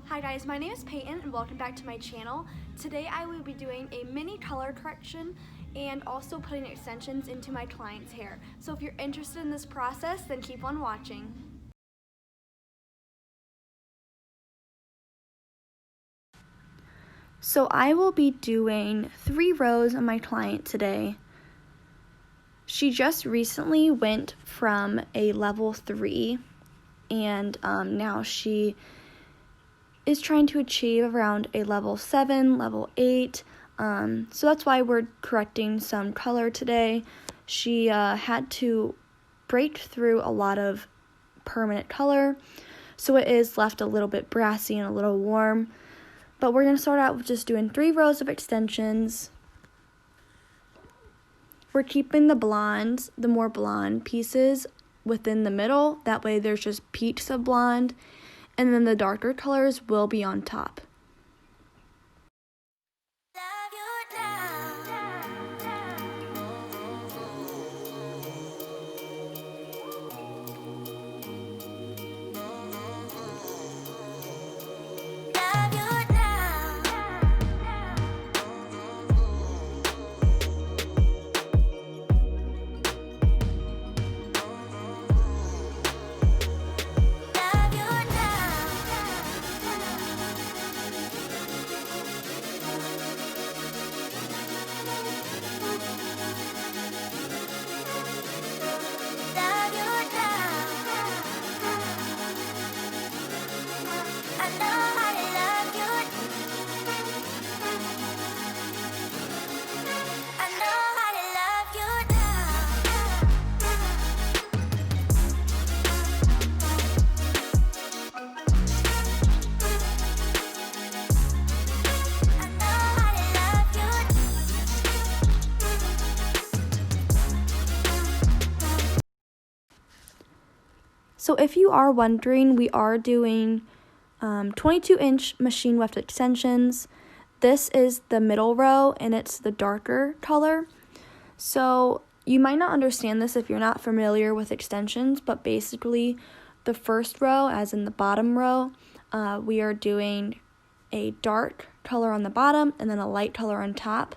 Hi guys, my name is Peyton and welcome back to my channel. Today I will be doing a mini color correction and also putting extensions into my client's hair. So if you're interested in this process, then keep on watching. So I will be doing 3 rows on my client today. She just recently went from a level 3 and now she is trying to achieve around a level 7, level 8. So that's why we're correcting some color today. She had to break through a lot of permanent color, so it is left a little bit brassy and a little warm. But we're going to start out with just doing 3 rows of extensions. We're keeping the blondes, the more blonde pieces within the middle. That way there's just peaks of blonde, and then the darker colors will be on top. So if you are wondering, we are doing 22-inch machine weft extensions. This is the middle row, and it's the darker color. So you might not understand this if you're not familiar with extensions, but basically the first row, as in the bottom row, we are doing a dark color on the bottom and then a light color on top.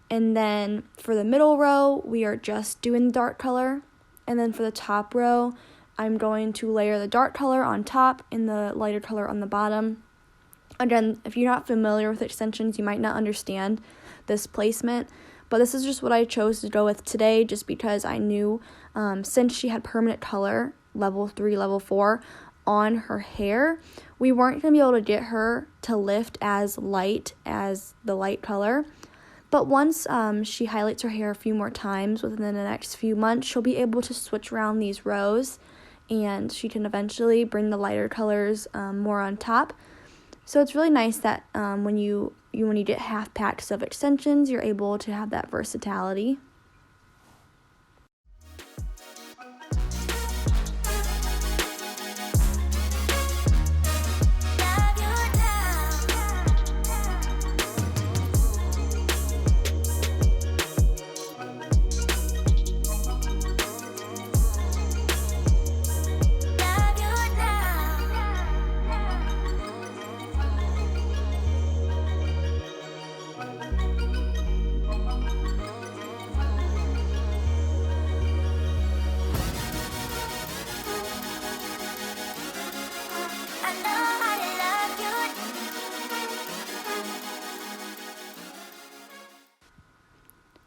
And then for the middle row, we are just doing the dark color. And then for the top row, I'm going to layer the dark color on top and the lighter color on the bottom. Again, if you're not familiar with extensions, you might not understand this placement, but this is just what I chose to go with today, just because I knew since she had permanent color, level 3, level 4, on her hair, we weren't going to be able to get her to lift as light as the light color. But once she highlights her hair a few more times within the next few months, she'll be able to switch around these rows, and she can eventually bring the lighter colors more on top. So it's really nice that when you get half packs of extensions, you're able to have that versatility.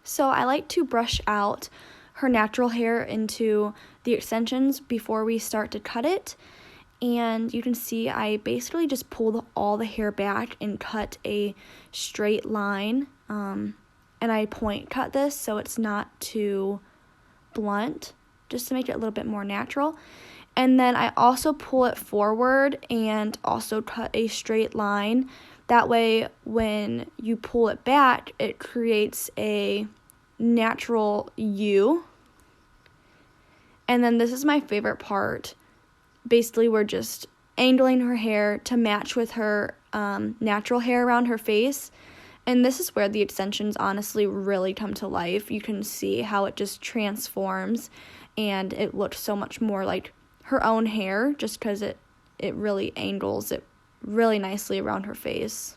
So I like to brush out her natural hair into the extensions before we start to cut it. And you can see I basically just pulled all the hair back and cut a straight line. And I point cut this so it's not too blunt, just to make it a little bit more natural. And then I also pull it forward and also cut a straight line. That way, when you pull it back, it creates a natural U. And then this is my favorite part. Basically, we're just angling her hair to match with her natural hair around her face. And this is where the extensions honestly really come to life. You can see how it just transforms, and it looks so much more like her own hair just because it really angles it really nicely around her face.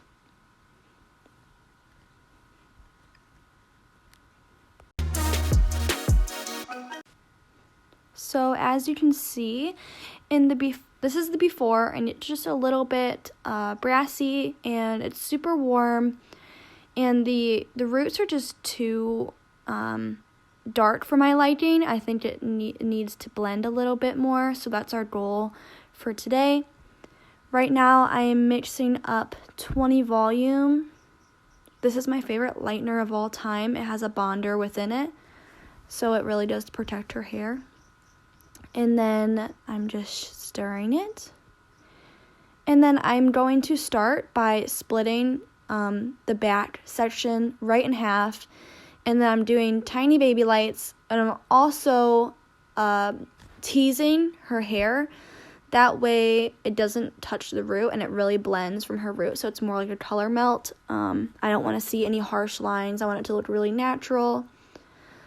So as you can see, this is the before, and it's just a little bit brassy, and it's super warm, and the roots are just too dark for my liking. I think it needs to blend a little bit more, so that's our goal for today. Right now I am mixing up 20 volume. This is my favorite lightener of all time. It has a bonder within it, so it really does protect her hair. And then I'm just stirring it. And then I'm going to start by splitting the back section right in half. And then I'm doing tiny baby lights. And I'm also teasing her hair. That way it doesn't touch the root and it really blends from her root. So it's more like a color melt. I don't want to see any harsh lines. I want it to look really natural.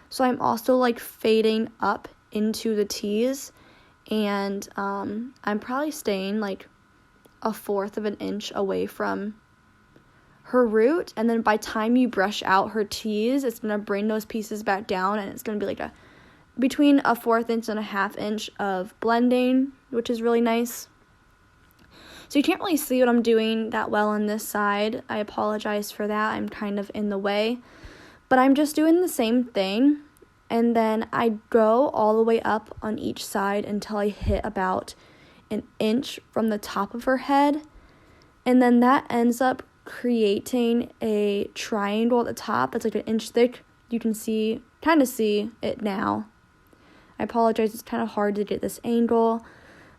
So I'm also like fading up into the tease, and I'm probably staying like 1/4 of an inch away from her root, and then by time you brush out her tease, it's going to bring those pieces back down, and it's going to be like between 1/4 inch and 1/2 inch of blending, which is really nice. So you can't really see what I'm doing that well on this side. I apologize for that. I'm kind of in the way, but I'm just doing the same thing. And then I go all the way up on each side until I hit about 1 inch from the top of her head. And then that ends up creating a triangle at the top that's like 1 inch thick. You can kind of see it now. I apologize, it's kind of hard to get this angle.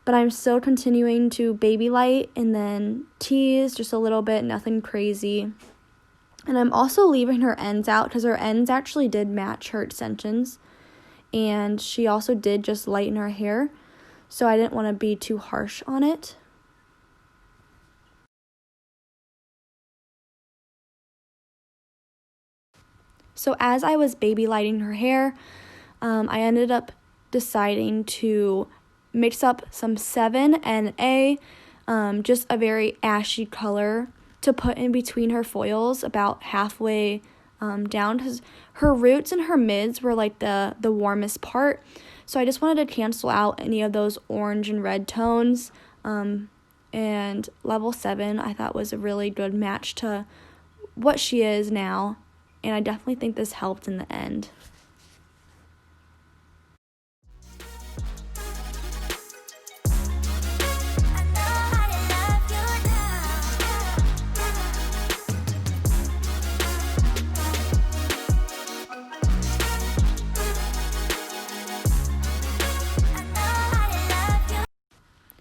But I'm still continuing to baby light and then tease just a little bit, nothing crazy. And I'm also leaving her ends out because her ends actually did match her extensions. And she also did just lighten her hair. So I didn't want to be too harsh on it. So as I was baby lighting her hair, I ended up deciding to mix up some 7NA, just a very ashy color, to put in between her foils about halfway down, because her roots and her mids were like the warmest part. So I just wanted to cancel out any of those orange and red tones. And level 7 I thought was a really good match to what she is now. And I definitely think this helped in the end.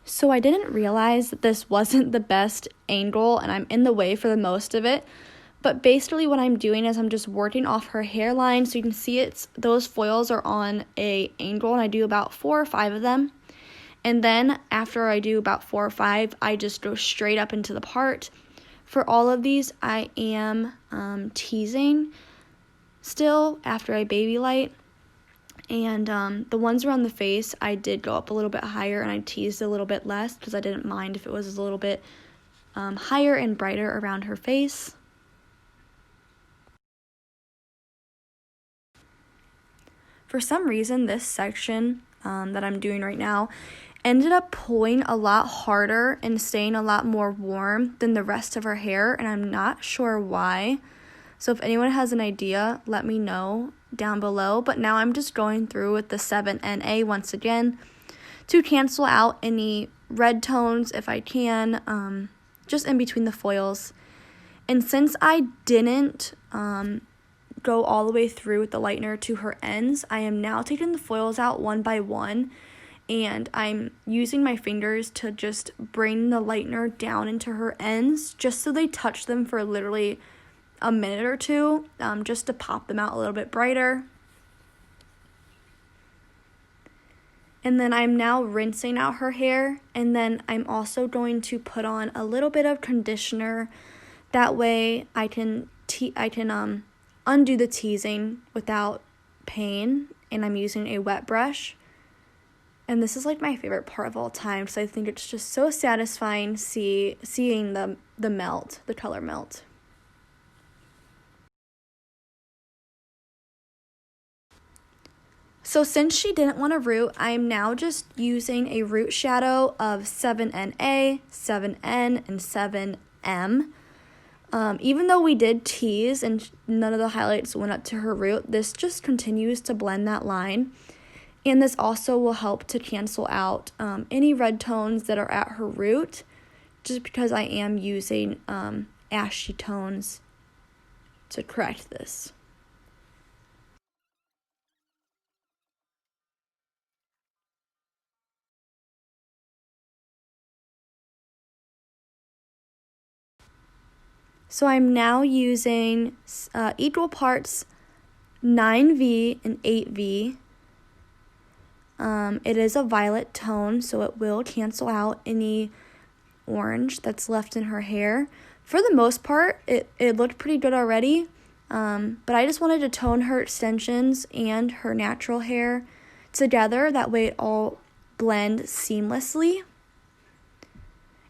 So I didn't realize that this wasn't the best angle, and I'm in the way for the most of it. But basically what I'm doing is I'm just working off her hairline. So you can see those foils are on a angle, and I do about 4 or 5 of them. And then after I do about 4 or 5, I just go straight up into the part. For all of these, I am teasing still after I baby light. And the ones around the face, I did go up a little bit higher, and I teased a little bit less because I didn't mind if it was a little bit higher and brighter around her face. For some reason, this section that I'm doing right now ended up pulling a lot harder and staying a lot more warm than the rest of her hair, and I'm not sure why. So if anyone has an idea, let me know down below. But now I'm just going through with the 7NA once again to cancel out any red tones if I can, just in between the foils. And since I didn't go all the way through with the lightener to her ends, I am now taking the foils out one by one, and I'm using my fingers to just bring the lightener down into her ends just so they touch them for literally a minute or two, just to pop them out a little bit brighter. And then I'm now rinsing out her hair, and then I'm also going to put on a little bit of conditioner. That way I can undo the teasing without pain, and I'm using a wet brush. And this is like my favorite part of all time, because I think it's just so satisfying seeing the melt, the color melt. So since she didn't want a root, I am now just using a root shadow of 7NA, 7N, and 7M. Even though we did tease and none of the highlights went up to her root, this just continues to blend that line. And this also will help to cancel out any red tones that are at her root, just because I am using ashy tones to correct this. So I'm now using equal parts 9V and 8V. It is a violet tone, so it will cancel out any orange that's left in her hair. For the most part, it looked pretty good already, but I just wanted to tone her extensions and her natural hair together. That way it all blend seamlessly.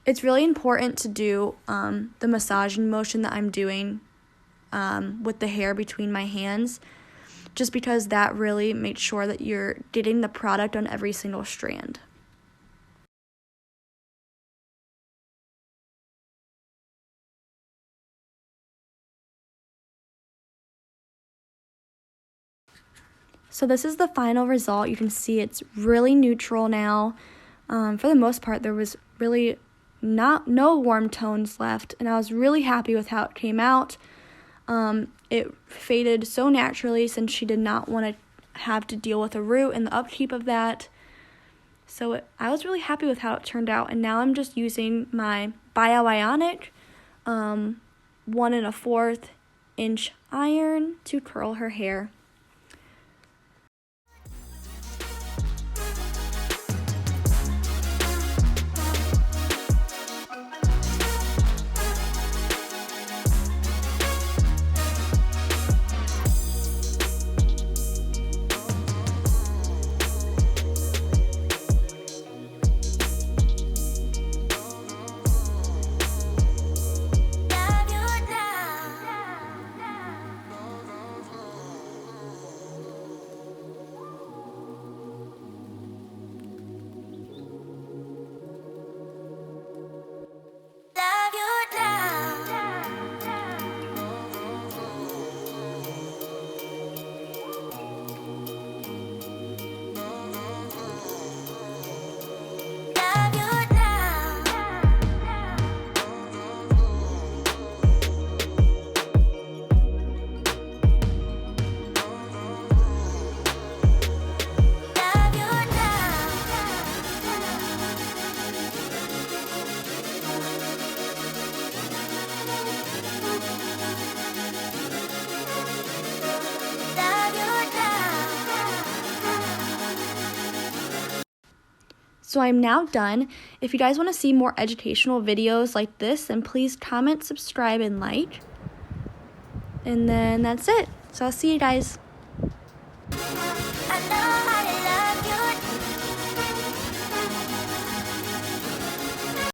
It's really important to do the massaging motion that I'm doing with the hair between my hands, just because that really makes sure that you're getting the product on every single strand. So this is the final result. You can see it's really neutral now. For the most part, there was really no warm tones left, and I was really happy with how it came out. It faded so naturally, since she did not want to have to deal with a root and the upkeep of that. So I was really happy with how it turned out, and now I'm just using my Bio-Ionic 1 1/4 inch iron to curl her hair. So I'm now done. If you guys want to see more educational videos like this, then please comment, subscribe, and like. And then that's it. So I'll see you guys.